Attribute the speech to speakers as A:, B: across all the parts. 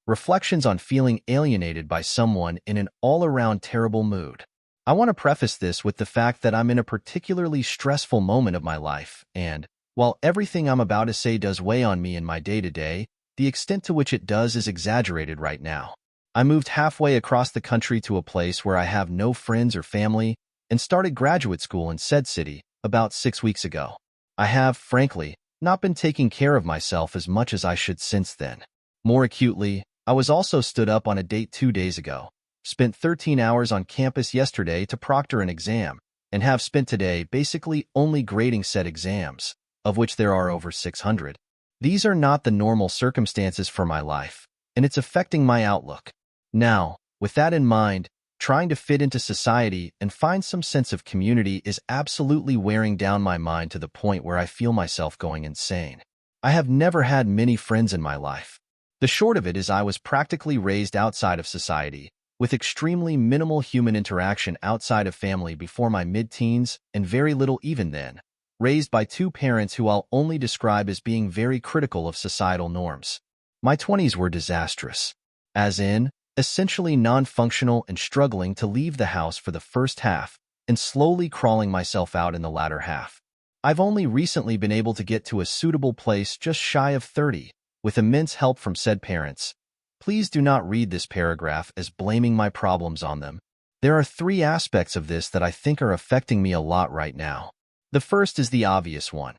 A: Reflections on feeling alienated by someone in an all-around terrible mood. I want to preface this with the fact that I'm in a particularly stressful moment of my life, and while everything I'm about to say does weigh on me in my day-to-day, the extent to which it does is exaggerated right now. I moved halfway across the country to a place where I have no friends or family and started graduate school in said city about 6 weeks ago. I have, frankly, not been taking care of myself as much as I should since then. More acutely, I was also stood up on a date 2 days ago, spent 13 hours on campus yesterday to proctor an exam, and have spent today basically only grading said exams, of which there are over 600. These are not the normal circumstances for my life, and it's affecting my outlook. Now, with that in mind, trying to fit into society and find some sense of community is absolutely wearing down my mind to the point where I feel myself going insane. I have never had many friends in my life. The short of it is I was practically raised outside of society, with extremely minimal human interaction outside of family before my mid-teens and very little even then, raised by two parents who I'll only describe as being very critical of societal norms. My 20s were disastrous, as in, essentially non-functional and struggling to leave the house for the first half and slowly crawling myself out in the latter half. I've only recently been able to get to a suitable place just shy of 30, with immense help from said parents. Please do not read this paragraph as blaming my problems on them. There are 3 aspects of this that I think are affecting me a lot right now. The first is the obvious one.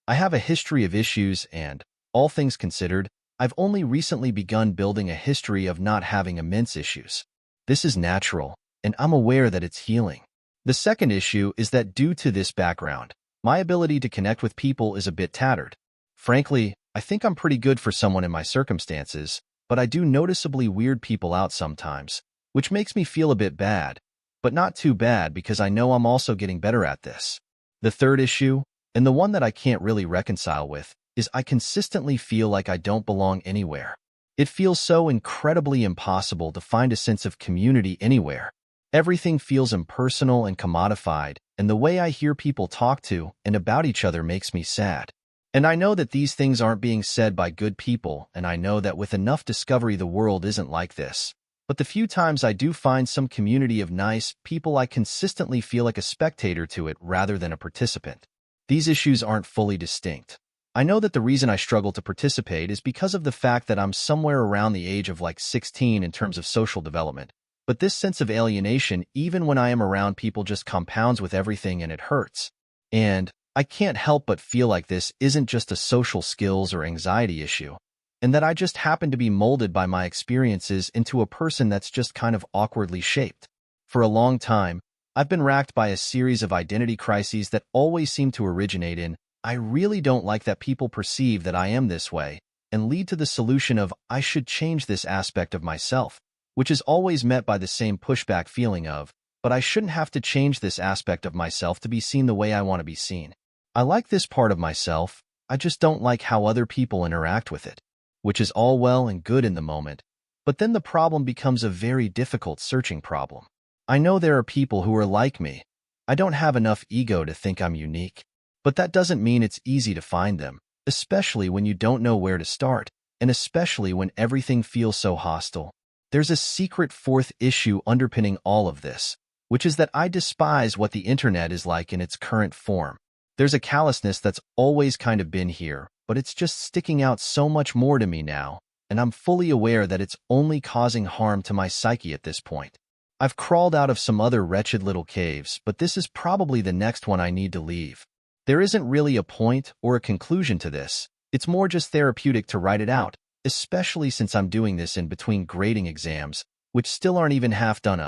A: I have a history of issues and, all things considered, I've only recently begun building a history of not having immense issues. This is natural, and I'm aware that it's healing. The second issue is that due to this background, my ability to connect with people is a bit tattered. Frankly, I think I'm pretty good for someone in my circumstances, but I do noticeably weird people out sometimes, which makes me feel a bit bad, but not too bad because I know I'm also getting better at this. The third issue, and the one that I can't really reconcile with, is I consistently feel like I don't belong anywhere. It feels so incredibly impossible to find a sense of community anywhere. Everything feels impersonal and commodified, and the way I hear people talk to and about each other makes me sad. And I know that these things aren't being said by good people, and I know that with enough discovery the world isn't like this. But the few times I do find some community of nice people, I consistently feel like a spectator to it rather than a participant. These issues aren't fully distinct. I know that the reason I struggle to participate is because of the fact that I'm somewhere around the age of like 16 in terms of social development. But this sense of alienation, even when I am around people, just compounds with everything and it hurts. And I can't help but feel like this isn't just a social skills or anxiety issue, and that I just happen to be molded by my experiences into a person that's just kind of awkwardly shaped. For a long time, I've been racked by a series of identity crises that always seem to originate in, I really don't like that people perceive that I am this way, and lead to the solution of, I should change this aspect of myself, which is always met by the same pushback feeling of, but I shouldn't have to change this aspect of myself to be seen the way I want to be seen. I like this part of myself, I just don't like how other people interact with it, which is all well and good in the moment, but then the problem becomes a very difficult searching problem. I know there are people who are like me. I don't have enough ego to think I'm unique. But that doesn't mean it's easy to find them, especially when you don't know where to start, and especially when everything feels so hostile. There's a secret fourth issue underpinning all of this, which is that I despise what the internet is like in its current form. There's a callousness that's always kind of been here, but it's just sticking out so much more to me now, and I'm fully aware that it's only causing harm to my psyche at this point. I've crawled out of some other wretched little caves, but this is probably the next one I need to leave. There isn't really a point or a conclusion to this. It's more just therapeutic to write it out, especially since I'm doing this in between grading exams, which still aren't even half done.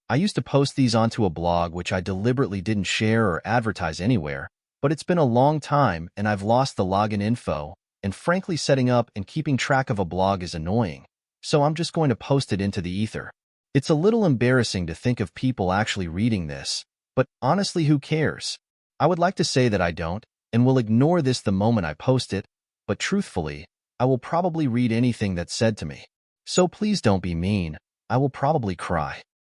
A: I used to post these onto a blog which I deliberately didn't share or advertise anywhere, but it's been a long time and I've lost the login info, and frankly setting up and keeping track of a blog is annoying, so I'm just going to post it into the ether. It's a little embarrassing to think of people actually reading this, but honestly, who cares? I would like to say that I don't, and will ignore this the moment I post it, but truthfully, I will probably read anything that's said to me. So please don't be mean, I will probably cry.